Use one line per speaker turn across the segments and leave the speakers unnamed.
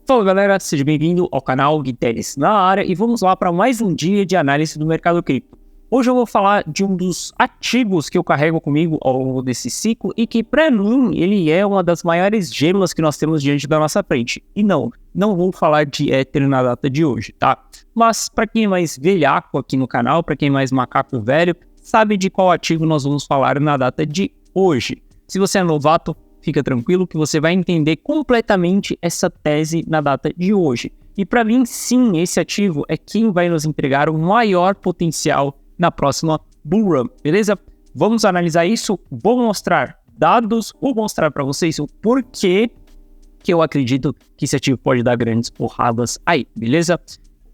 Fala galera, seja bem-vindo ao canal Guiteres na área e vamos lá para mais um dia de análise do mercado cripto. Hoje eu vou falar de um dos ativos que eu carrego comigo ao longo desse ciclo e que para mim ele é uma das maiores gemas que nós temos diante da nossa frente. E não vou falar de Ether na data de hoje, tá? Mas para quem é mais velhaco aqui no canal, para quem é mais macaco velho, sabe de qual ativo nós vamos falar na data de hoje. Se você é novato, fica tranquilo que você vai entender completamente essa tese na data de hoje. E para mim, sim, esse ativo é quem vai nos entregar o maior potencial na próxima Bull Run, beleza? Vamos analisar isso, vou mostrar dados, vou mostrar para vocês o porquê que eu acredito que esse ativo pode dar grandes porradas aí, beleza?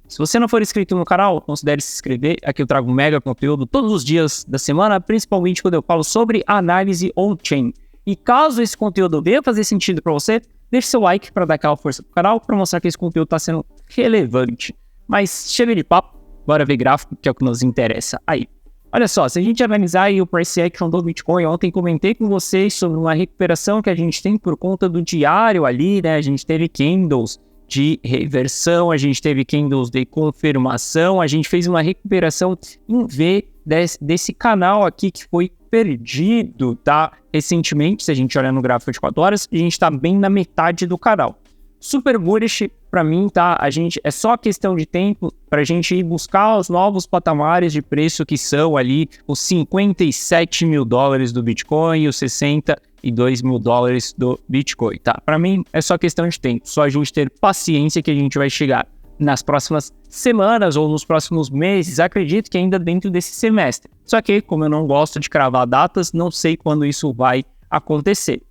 Se você não for inscrito no canal, considere se inscrever. Aqui eu trago mega conteúdo todos os dias da semana, principalmente quando eu falo sobre análise on-chain. E caso esse conteúdo venha fazer sentido para você, deixe seu like para dar aquela força pro canal, para mostrar que esse conteúdo está sendo relevante. Mas chega de papo, bora ver gráfico, que é o que nos interessa aí. Olha só, se a gente analisar aí o price action do Bitcoin, ontem comentei com vocês sobre uma recuperação que a gente tem por conta do diário ali, né? A gente teve candles de reversão, a gente teve candles de confirmação, a gente fez uma recuperação em V desse canal aqui que foi perdido, tá? Recentemente, se a gente olhar no gráfico de 4 horas, a gente tá bem na metade do canal. Super bullish para mim, tá? É só questão de tempo pra gente ir buscar os novos patamares de preço que são ali os 57 mil dólares do Bitcoin e os 62 mil dólares do Bitcoin, tá? Para mim é só questão de tempo, só a gente ter paciência que a gente vai chegar nas próximas semanas ou nos próximos meses, acredito que ainda dentro desse semestre. Só que, como eu não gosto de cravar datas, não sei quando isso vai acontecer.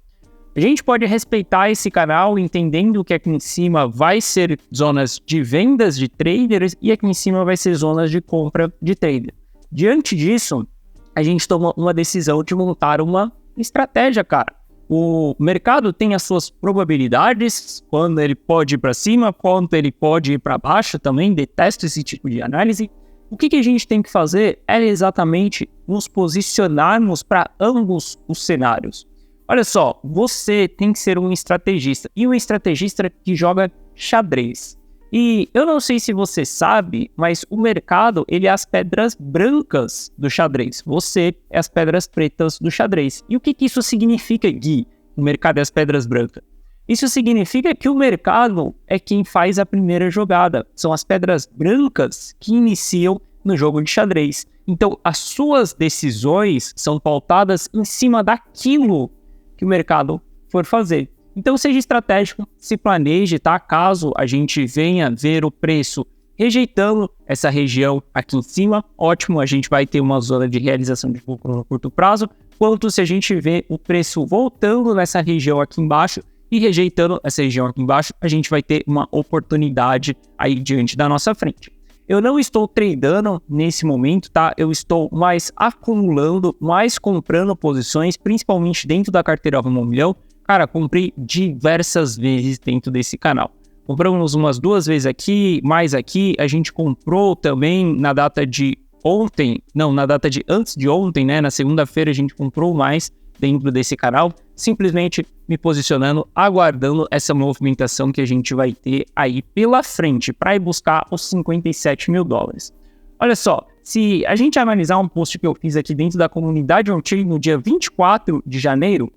A gente pode respeitar esse canal entendendo que aqui em cima vai ser zonas de vendas de traders e aqui em cima vai ser zonas de compra de trader. Diante disso, a gente toma uma decisão de montar uma estratégia, cara. O mercado tem as suas probabilidades, quando ele pode ir para cima, quando ele pode ir para baixo também, detesto esse tipo de análise. O que a gente tem que fazer é exatamente nos posicionarmos para ambos os cenários. Olha só, você tem que ser um estrategista, e um estrategista que joga xadrez. E eu não sei se você sabe, mas o mercado, ele é as pedras brancas do xadrez. Você é as pedras pretas do xadrez. E o que isso significa, Gui? O mercado é as pedras brancas. Isso significa que o mercado é quem faz a primeira jogada. São as pedras brancas que iniciam no jogo de xadrez. Então, as suas decisões são pautadas em cima daquilo que o mercado for fazer. Então seja estratégico, se planeje, tá? Caso a gente venha ver o preço rejeitando essa região aqui em cima, ótimo, a gente vai ter uma zona de realização de lucro no curto prazo, quanto se a gente vê o preço voltando nessa região aqui embaixo e rejeitando essa região aqui embaixo, a gente vai ter uma oportunidade aí diante da nossa frente. Eu não estou tradando nesse momento, tá? Eu estou mais acumulando, mais comprando posições, principalmente dentro da carteira Rumo ao Milhão. Cara, comprei diversas vezes dentro desse canal. Compramos umas 2 vezes aqui, mais aqui. A gente comprou também na data de ontem, não, na data de antes de ontem, né? Na segunda-feira a gente comprou mais dentro desse canal, simplesmente me posicionando, aguardando essa movimentação que a gente vai ter aí pela frente para ir buscar os 57 mil dólares. Olha só, se a gente analisar um post que eu fiz aqui dentro da comunidade on-chain no dia 24 de janeiro,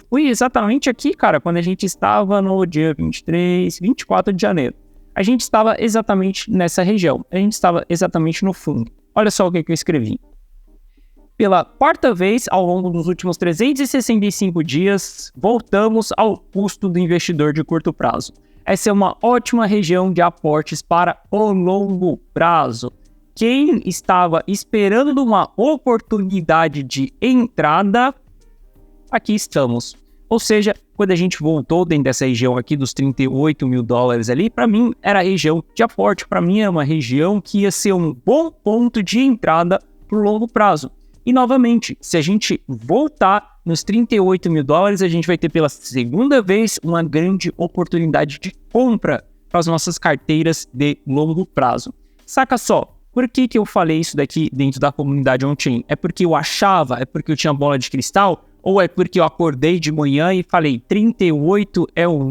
foi exatamente aqui, cara, quando a gente estava no dia 24 de janeiro. A gente estava exatamente nessa região, a gente estava exatamente no fundo. Olha só o que eu escrevi. Pela quarta vez ao longo dos últimos 365 dias, voltamos ao custo do investidor de curto prazo. Essa é uma ótima região de aportes para o longo prazo. Quem estava esperando uma oportunidade de entrada, aqui estamos. Ou seja, quando a gente voltou dentro dessa região aqui dos 38 mil dólares ali, para mim era a região de aporte, para mim era uma região que ia ser um bom ponto de entrada para o longo prazo. E novamente, se a gente voltar nos 38 mil dólares, a gente vai ter pela segunda vez uma grande oportunidade de compra para as nossas carteiras de longo prazo. Saca só, por que eu falei isso daqui dentro da comunidade on-chain? É porque eu achava, é porque eu tinha bola de cristal? Ou é porque eu acordei de manhã e falei 38 é um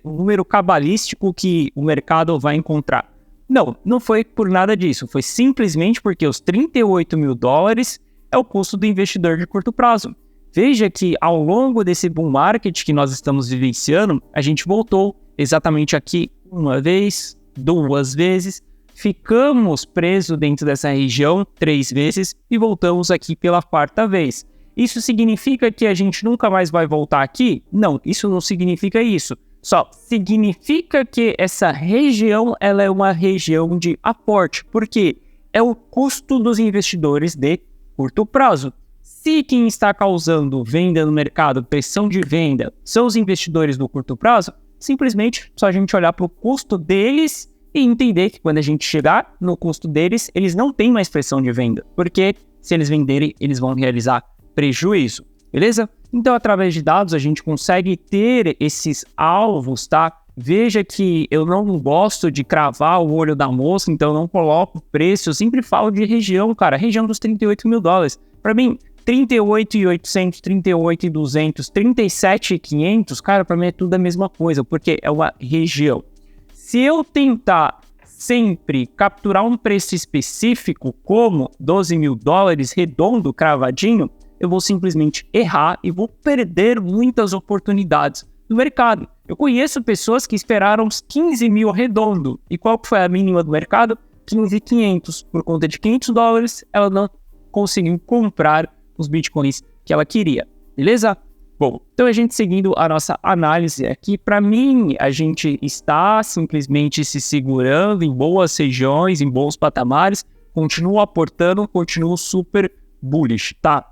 número cabalístico que o mercado vai encontrar? Não, não foi por nada disso. Foi simplesmente porque os 38 mil dólares é o custo do investidor de curto prazo. Veja que ao longo desse bull market que nós estamos vivenciando, a gente voltou exatamente aqui uma vez, 2 vezes, ficamos presos dentro dessa região 3 vezes e voltamos aqui pela 4ª vez. Isso significa que a gente nunca mais vai voltar aqui? Não, isso não significa isso. Só significa que essa região ela é uma região de aporte, porque é o custo dos investidores de curto prazo. Se quem está causando venda no mercado, pressão de venda, são os investidores do curto prazo, simplesmente só a gente olhar para o custo deles e entender que quando a gente chegar no custo deles, eles não têm mais pressão de venda, porque se eles venderem, eles vão realizar prejuízo, beleza? Então, através de dados, a gente consegue ter esses alvos, tá? Veja que eu não gosto de cravar o olho da moça, então eu não coloco preço, eu sempre falo de região, cara, região dos 38 mil dólares. Para mim, 38.800, 38.200, 37.500, cara, para mim é tudo a mesma coisa, porque é uma região. Se eu tentar sempre capturar um preço específico, como 12 mil dólares redondo, cravadinho, eu vou simplesmente errar e vou perder muitas oportunidades no mercado. Eu conheço pessoas que esperaram uns 15 mil redondo. E qual foi a mínima do mercado? 15.500. Por conta de 500 dólares, ela não conseguiu comprar os bitcoins que ela queria. Beleza? Bom, então a gente seguindo a nossa análise aqui, para mim, a gente está simplesmente se segurando em boas regiões, em bons patamares, continuo aportando, continuo super bullish, tá?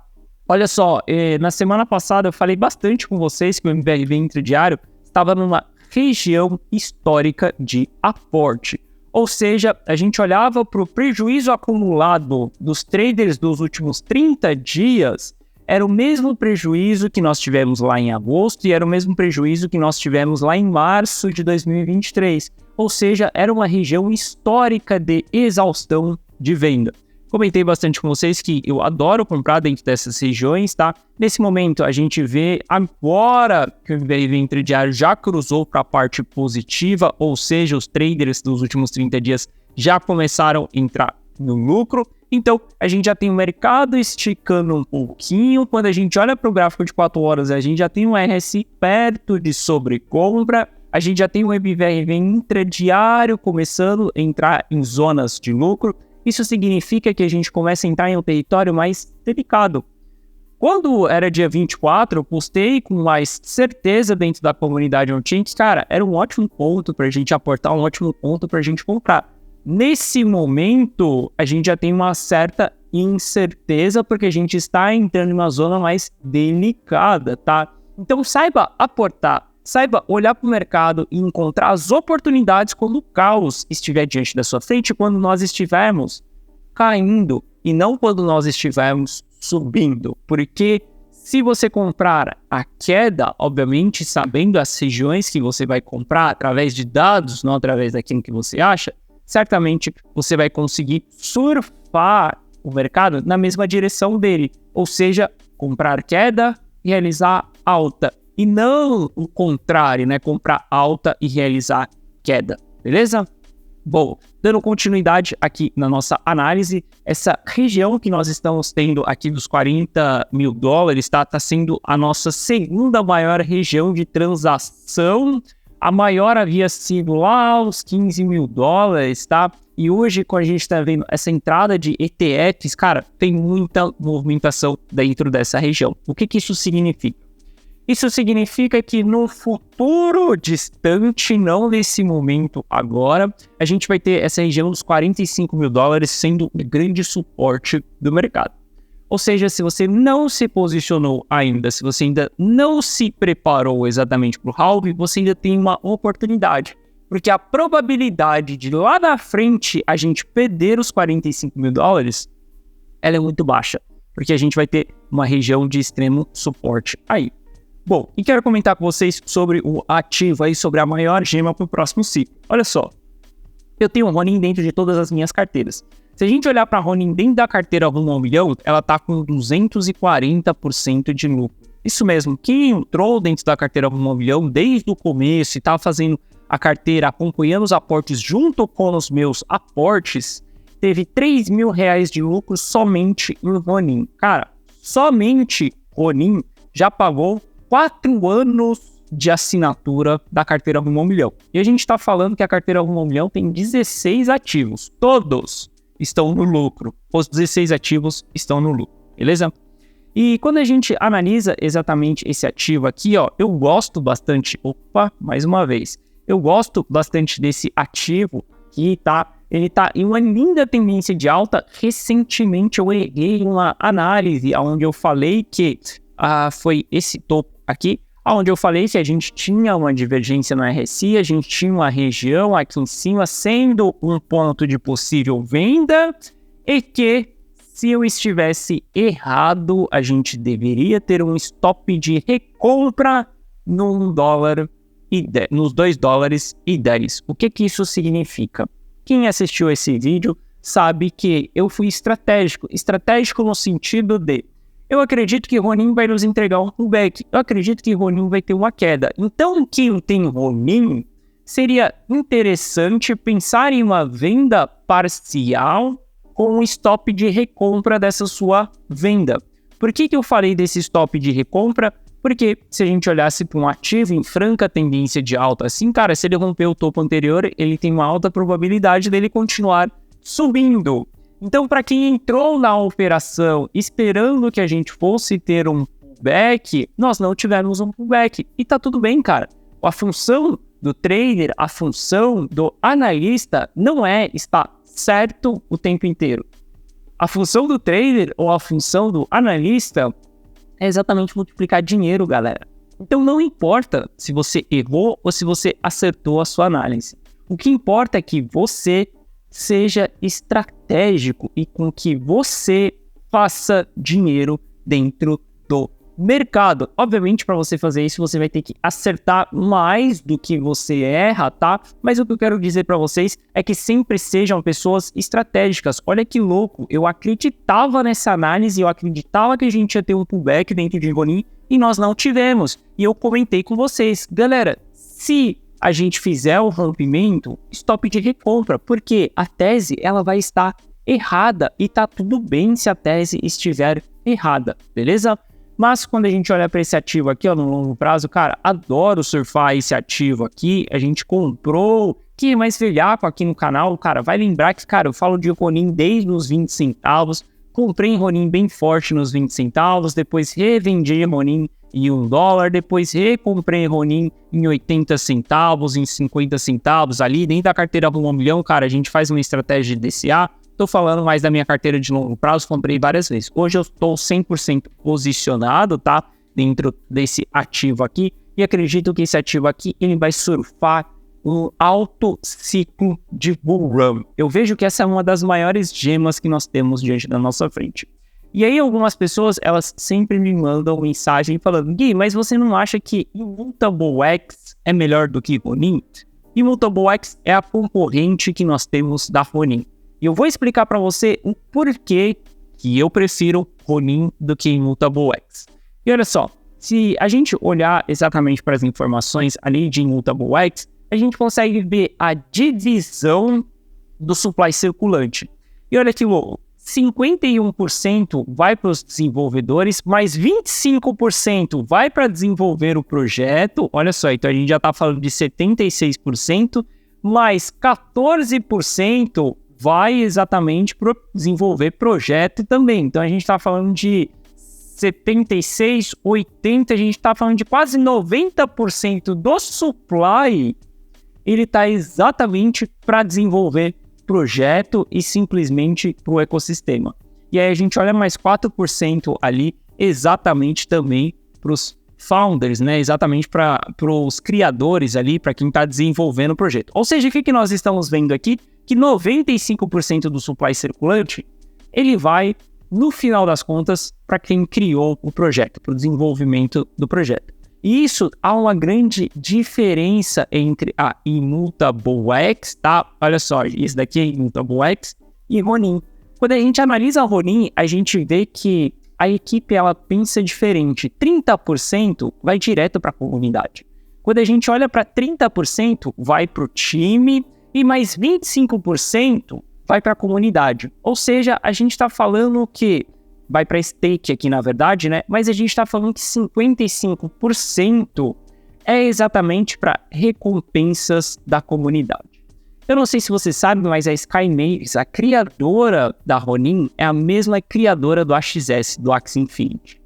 Olha só, na semana passada eu falei bastante com vocês que o MVRV intradiário estava numa região histórica de aporte. Ou seja, a gente olhava para o prejuízo acumulado dos traders dos últimos 30 dias, era o mesmo prejuízo que nós tivemos lá em agosto e era o mesmo prejuízo que nós tivemos lá em março de 2023. Ou seja, era uma região histórica de exaustão de venda. Comentei bastante com vocês que eu adoro comprar dentro dessas regiões, tá? Nesse momento, a gente vê agora que o MVRV intradiário já cruzou para a parte positiva, ou seja, os traders dos últimos 30 dias já começaram a entrar no lucro. Então, a gente já tem o mercado esticando um pouquinho. Quando a gente olha para o gráfico de 4 horas, a gente já tem um RSI perto de sobrecompra. A gente já tem o MVRV intradiário começando a entrar em zonas de lucro. Isso significa que a gente começa a entrar em um território mais delicado. Quando era dia 24, eu postei com mais certeza dentro da comunidade on-chain que, cara, era um ótimo ponto para a gente aportar, um ótimo ponto para a gente comprar. Nesse momento, a gente já tem uma certa incerteza porque a gente está entrando em uma zona mais delicada, tá? Então, saiba aportar. Saiba olhar para o mercado e encontrar as oportunidades quando o caos estiver diante da sua frente, quando nós estivermos caindo e não quando nós estivermos subindo. Porque se você comprar a queda, obviamente sabendo as regiões que você vai comprar através de dados, não através daquilo que você acha, certamente você vai conseguir surfar o mercado na mesma direção dele. Ou seja, comprar queda, realizar alta. E não o contrário, né? Comprar alta e realizar queda, beleza? Bom, dando continuidade aqui na nossa análise, essa região que nós estamos tendo aqui dos 40 mil dólares, tá sendo a nossa segunda maior região de transação. A maior havia sido lá os 15 mil dólares, tá? E hoje, quando a gente tá vendo essa entrada de ETFs, cara, tem muita movimentação dentro dessa região. O que isso significa? Isso significa que no futuro distante, não nesse momento agora, a gente vai ter essa região dos 45 mil dólares sendo um grande suporte do mercado. Ou seja, se você não se posicionou ainda, se você ainda não se preparou exatamente para o halving, você ainda tem uma oportunidade. Porque a probabilidade de lá na frente a gente perder os 45 mil dólares, ela é muito baixa. Porque a gente vai ter uma região de extremo suporte aí. Bom, e quero comentar com vocês sobre o ativo aí, sobre a maior gema para o próximo ciclo. Olha só, eu tenho Ronin dentro de todas as minhas carteiras. Se a gente olhar para a Ronin dentro da carteira rumo ao milhão, ela está com 240% de lucro. Isso mesmo, quem entrou dentro da carteira Rumo ao Milhão desde o começo e estava fazendo a carteira, acompanhando os aportes junto com os meus aportes, teve R$3.000 de lucro somente em Ronin. Cara, somente Ronin já pagou 4 anos de assinatura da carteira Rumo ao Milhão. E a gente está falando que a carteira Rumo ao Milhão tem 16 ativos. Todos estão no lucro. Os 16 ativos estão no lucro, beleza? E quando a gente analisa exatamente esse ativo aqui, ó, eu gosto bastante... Opa, mais uma vez. Eu gosto bastante desse ativo que ele tá em uma linda tendência de alta. Recentemente eu errei uma análise onde eu falei que foi esse topo aqui, onde eu falei que a gente tinha uma divergência no RSI, a gente tinha uma região aqui em cima sendo um ponto de possível venda e que se eu estivesse errado, a gente deveria ter um stop de recompra nos $2,10. O que isso significa? Quem assistiu esse vídeo sabe que eu fui estratégico no sentido de eu acredito que Ronin vai nos entregar um pullback. Eu acredito que Ronin vai ter uma queda. Então, quem tem Ronin, seria interessante pensar em uma venda parcial com um stop de recompra dessa sua venda. Por que eu falei desse stop de recompra? Porque se a gente olhasse para um ativo em franca tendência de alta, assim, cara, se ele romper o topo anterior, ele tem uma alta probabilidade dele continuar subindo. Então, para quem entrou na operação esperando que a gente fosse ter um pullback, nós não tivemos um pullback. E tá tudo bem, cara. A função do trader, a função do analista não é estar certo o tempo inteiro. A função do trader ou a função do analista é exatamente multiplicar dinheiro, galera. Então, não importa se você errou ou se você acertou a sua análise. O que importa é que você seja estratégico e com que você faça dinheiro dentro do mercado. Obviamente, para você fazer isso, você vai ter que acertar mais do que você erra, tá? Mas o que eu quero dizer para vocês é que sempre sejam pessoas estratégicas. Olha que louco, eu acreditava nessa análise, eu acreditava que a gente ia ter um pullback dentro de Ronin e nós não tivemos. E eu comentei com vocês, galera, se a gente fizer o rompimento, stop de recompra, porque a tese ela vai estar errada e tá tudo bem se a tese estiver errada, beleza? Mas quando a gente olha para esse ativo aqui, ó, no longo prazo, cara, adoro surfar esse ativo aqui, a gente comprou, quem é mais velhaco aqui no canal, cara, vai lembrar que, cara, eu falo de Ronin desde os 20 centavos, comprei em Ronin bem forte nos 20 centavos, depois revendi Ronin em $1, depois recomprei Ronin em 80 centavos, em 50 centavos ali, dentro da carteira Rumo ao Milhão, cara, a gente faz uma estratégia de DCA, tô falando mais da minha carteira de longo prazo, comprei várias vezes. Hoje eu estou 100% posicionado, tá, dentro desse ativo aqui, e acredito que esse ativo aqui, ele vai surfar um alto ciclo de bull run. Eu vejo que essa é uma das maiores gemas que nós temos diante da nossa frente. E aí algumas pessoas, elas sempre me mandam mensagem falando, Gui, mas você não acha que Immutable X é melhor do que Ronin? Immutable X é a concorrente que nós temos da Ronin. E eu vou explicar para você o porquê que eu prefiro Ronin do que Immutable X. E olha só, se a gente olhar exatamente para as informações ali de Immutable X, a gente consegue ver a divisão do supply circulante. E olha que louco, 51% vai para os desenvolvedores, mais 25% vai para desenvolver o projeto. Olha só, então a gente já está falando de 76%, mais 14% vai exatamente para desenvolver projeto também. Então a gente está falando de 76, 80, a gente está falando de quase 90% do supply, ele está exatamente para desenvolver projeto e simplesmente para o ecossistema. E aí a gente olha mais 4% ali exatamente também para os founders, né? Exatamente para os criadores ali, para quem está desenvolvendo o projeto. Ou seja, o que nós estamos vendo aqui? Que 95% do supply circulante, ele vai, no final das contas, para quem criou o projeto, para o desenvolvimento do projeto. E isso há uma grande diferença entre a Immutable X, tá? Olha só, esse daqui é Immutable X e Ronin. Quando a gente analisa a Ronin, a gente vê que a equipe ela pensa diferente. 30% vai direto para a comunidade. Quando a gente olha para 30%, vai para o time e mais 25% vai para a comunidade. Ou seja, a gente está falando que vai para stake aqui, na verdade, né? Mas a gente está falando que 55% é exatamente para recompensas da comunidade. Eu não sei se você sabe, mas a Sky Mavis, a criadora da Ronin, é a mesma criadora do AXS, do Axie Infinity.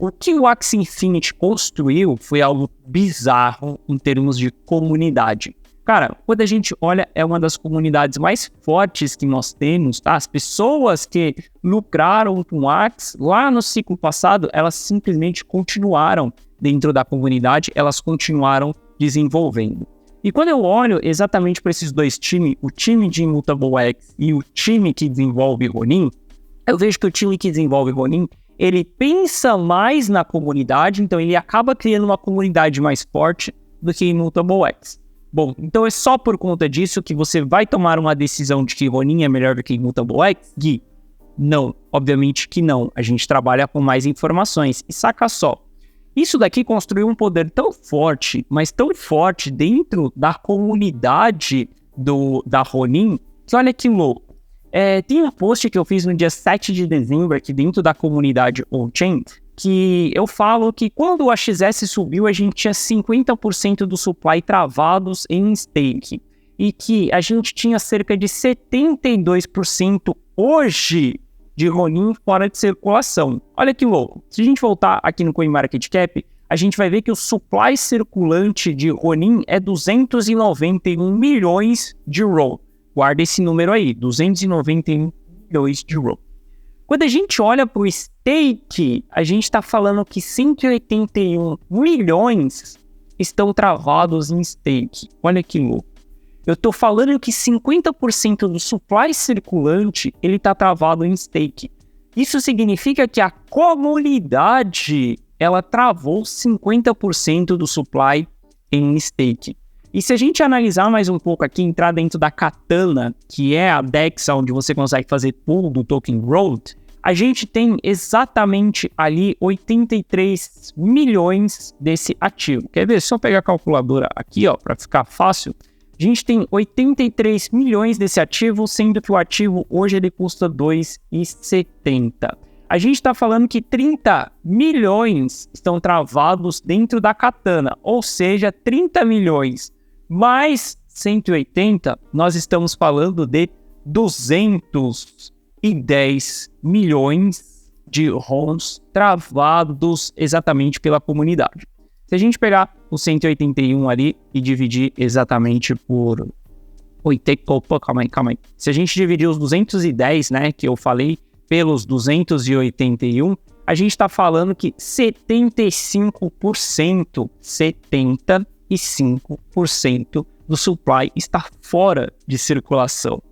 O que o Axie Infinity construiu foi algo bizarro em termos de comunidade. Cara, quando a gente olha, é uma das comunidades mais fortes que nós temos, tá? As pessoas que lucraram com o Axie lá no ciclo passado, elas simplesmente continuaram dentro da comunidade, elas continuaram desenvolvendo. E quando eu olho exatamente para esses dois times, o time de Immutable X e o time que desenvolve Ronin, eu vejo que o time que desenvolve Ronin, ele pensa mais na comunidade, então ele acaba criando uma comunidade mais forte do que Immutable X. Bom, então é só por conta disso que você vai tomar uma decisão de que Ronin é melhor do que Immutable X? Gui, não, obviamente que não. A gente trabalha com mais informações. E saca só, isso daqui construiu um poder tão forte, mas tão forte dentro da comunidade da Ronin, que olha que louco. Tem um post que eu fiz no dia 7 de dezembro aqui dentro da comunidade on-chain, que eu falo que quando o AXS subiu, a gente tinha 50% do supply travados em stake. E que a gente tinha cerca de 72% hoje de Ronin fora de circulação. Olha que louco. Se a gente voltar aqui no CoinMarketCap, a gente vai ver que o supply circulante de Ronin é 291 milhões de ROW. Guarda esse número aí, 291 milhões de ROW. Quando a gente olha para o stake, a gente está falando que 181 milhões estão travados em stake. Olha que louco. Eu estou falando que 50% do supply circulante ele está travado em stake. Isso significa que a comunidade ela travou 50% do supply em stake. E se a gente analisar mais um pouco aqui, entrar dentro da Katana, que é a DEX onde você consegue fazer pool do token Road, a gente tem exatamente ali 83 milhões desse ativo. Quer ver? Se eu pegar a calculadora aqui, ó, para ficar fácil, a gente tem 83 milhões desse ativo, sendo que o ativo hoje ele custa 2,70. A gente está falando que 30 milhões estão travados dentro da Katana, ou seja, 30 milhões mais 180, nós estamos falando de 210 milhões de ROMs travados exatamente pela comunidade. Se a gente pegar o 181 ali e dividir exatamente por 80... Opa, calma aí. Se a gente dividir os 210, né, que eu falei, pelos 281, a gente está falando que 75% do supply está fora de circulação.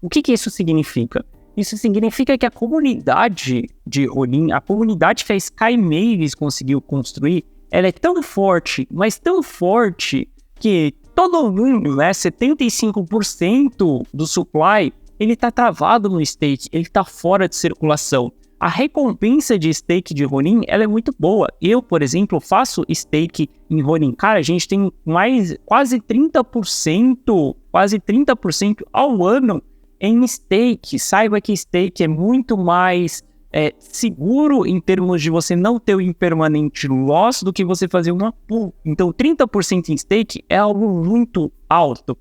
O que isso significa? Isso significa que a comunidade de Ronin, a comunidade que a Sky Mavis conseguiu construir, ela é tão forte, mas tão forte que todo mundo, né, 75% do supply, ele está travado no stake, ele está fora de circulação. A recompensa de stake de Ronin, ela é muito boa. Eu, por exemplo, faço stake em Ronin. Cara, a gente tem quase 30% ao ano em stake. Saiba que stake é muito mais seguro em termos de você não ter o impermanente loss do que você fazer uma pool. Então, 30% em stake é algo muito alto.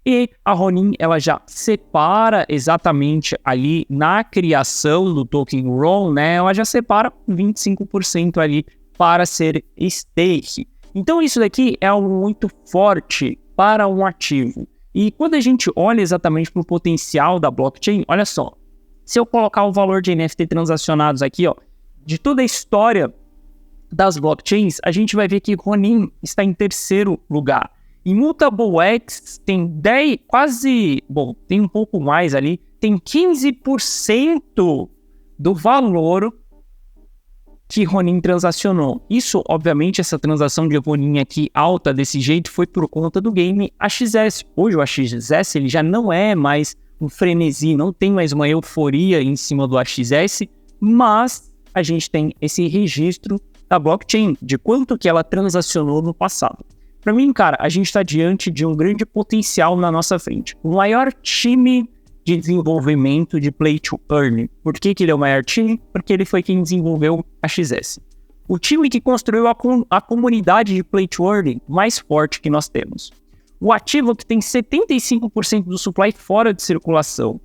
E a Ronin, ela já separa exatamente ali na criação do token RON, né? Ela já separa 25% ali para ser stake. Então, isso daqui é algo muito forte para um ativo. E quando a gente olha exatamente para o potencial da blockchain, olha só. Se eu colocar o valor de NFT transacionados aqui, ó, de toda a história das blockchains, a gente vai ver que Ronin está em terceiro lugar. Immutable X tem 10, tem um pouco mais ali, tem 15% do valor que Ronin transacionou. Isso, obviamente, essa transação de Ronin aqui alta desse jeito foi por conta do game AXS. Hoje o AXS ele já não é mais um frenesi, não tem mais uma euforia em cima do AXS, mas a gente tem esse registro da blockchain, de quanto que ela transacionou no passado. Para mim, cara, a gente está diante de um grande potencial na nossa frente. O maior time de desenvolvimento de Play to Earn. Por que ele é o maior time? Porque ele foi quem desenvolveu a XS. O time que construiu a comunidade de Play to Earn mais forte que nós temos. O ativo que tem 75% do supply fora de circulação.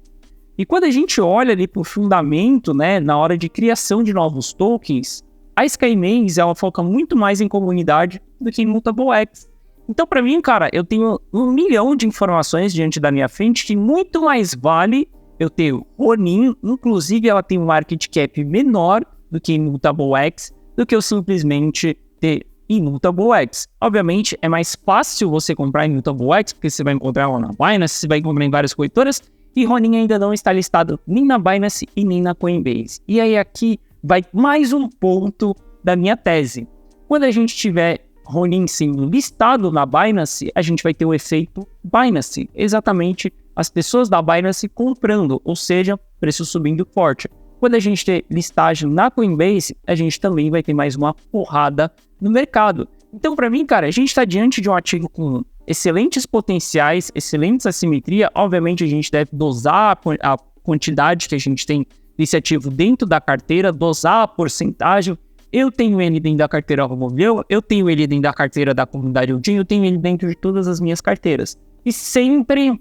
E quando a gente olha ali para o fundamento, né, na hora de criação de novos tokens, a Skymaze, ela foca muito mais em comunidade do que em Mutable X. Então, para mim, cara, eu tenho 1 milhão de informações diante da minha frente que muito mais vale eu ter Ronin, inclusive ela tem um market cap menor do que Immutable X, do que eu simplesmente ter Immutable X. Obviamente, é mais fácil você comprar Immutable X, porque você vai encontrar ela na Binance, você vai encontrar em várias corretoras, e Ronin ainda não está listado nem na Binance e nem na Coinbase. E aí aqui vai mais um ponto da minha tese. Quando a gente tiver Ronin sendo listado na Binance, a gente vai ter o efeito Binance. Exatamente as pessoas da Binance comprando, ou seja, preço subindo forte. Quando a gente ter listagem na Coinbase, a gente também vai ter mais uma porrada no mercado. Então, para mim, cara, a gente está diante de um ativo com excelentes potenciais, excelentes assimetria. Obviamente, a gente deve dosar a quantidade que a gente tem desse ativo dentro da carteira, dosar a porcentagem. Eu tenho ele dentro da carteira Romoveu, eu tenho ele dentro da carteira da comunidade Odin, eu tenho ele dentro de todas as minhas carteiras. E sempre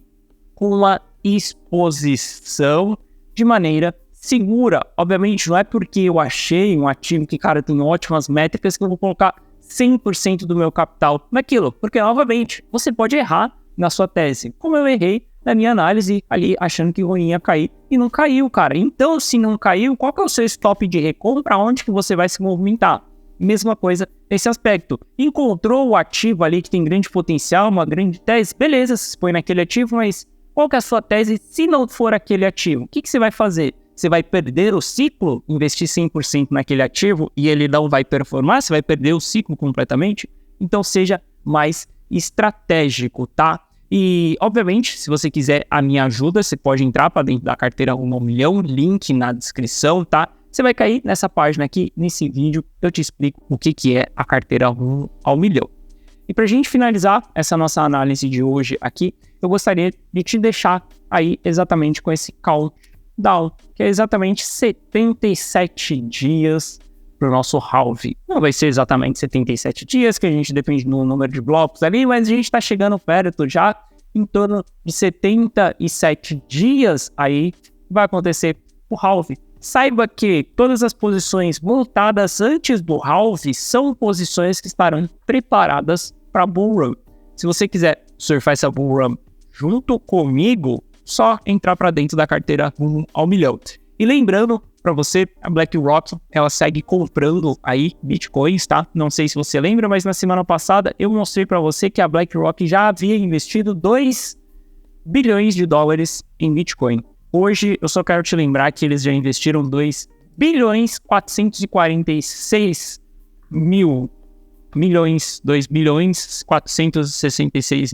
com uma exposição de maneira segura. Obviamente, não é porque eu achei um ativo que, cara, tem ótimas métricas que eu vou colocar 100% do meu capital naquilo. Porque, novamente, você pode errar na sua tese, como eu errei na minha análise ali, achando que o Ronin ia cair, e não caiu, cara. Então, se não caiu, qual que é o seu stop de recompra? Onde que você vai se movimentar? Mesma coisa nesse aspecto. Encontrou o ativo ali que tem grande potencial, uma grande tese, beleza, você põe naquele ativo, mas qual que é a sua tese se não for aquele ativo? O que você vai fazer? Você vai perder o ciclo, investir 100% naquele ativo e ele não vai performar? Você vai perder o ciclo completamente? Então, seja mais estratégico, tá? E, obviamente, se você quiser a minha ajuda, você pode entrar para dentro da carteira Rumo ao Milhão, link na descrição, tá? Você vai cair nessa página aqui, nesse vídeo, eu te explico o que é a carteira Rumo ao Milhão. E para a gente finalizar essa nossa análise de hoje aqui, eu gostaria de te deixar aí exatamente com esse countdown, que é exatamente 77 dias para o nosso halving. Não vai ser exatamente 77 dias, que a gente depende do número de blocos ali, mas a gente está chegando perto já, em torno de 77 dias aí vai acontecer o halving. Saiba que todas as posições montadas antes do halving são posições que estarão preparadas para bull run. Se você quiser surfar essa bull run junto comigo, só entrar para dentro da carteira Rumo ao Milhão. E lembrando para você, a BlackRock, ela segue comprando aí bitcoins, tá? Não sei se você lembra, mas na semana passada eu mostrei para você que a BlackRock já havia investido 2 bilhões de dólares em Bitcoin. Hoje eu só quero te lembrar que eles já investiram 2 bilhões 466 milhões, 2 bilhões 466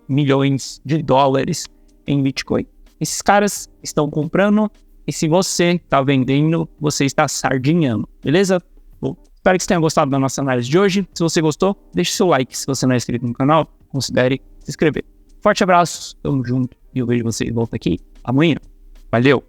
milhões de dólares em Bitcoin. Esses caras estão comprando. E se você está vendendo, você está sardinhando, beleza? Bom, espero que você tenha gostado da nossa análise de hoje. Se você gostou, deixe seu like. Se você não é inscrito no canal, considere se inscrever. Forte abraço, tamo junto e eu vejo você de volta aqui amanhã. Valeu!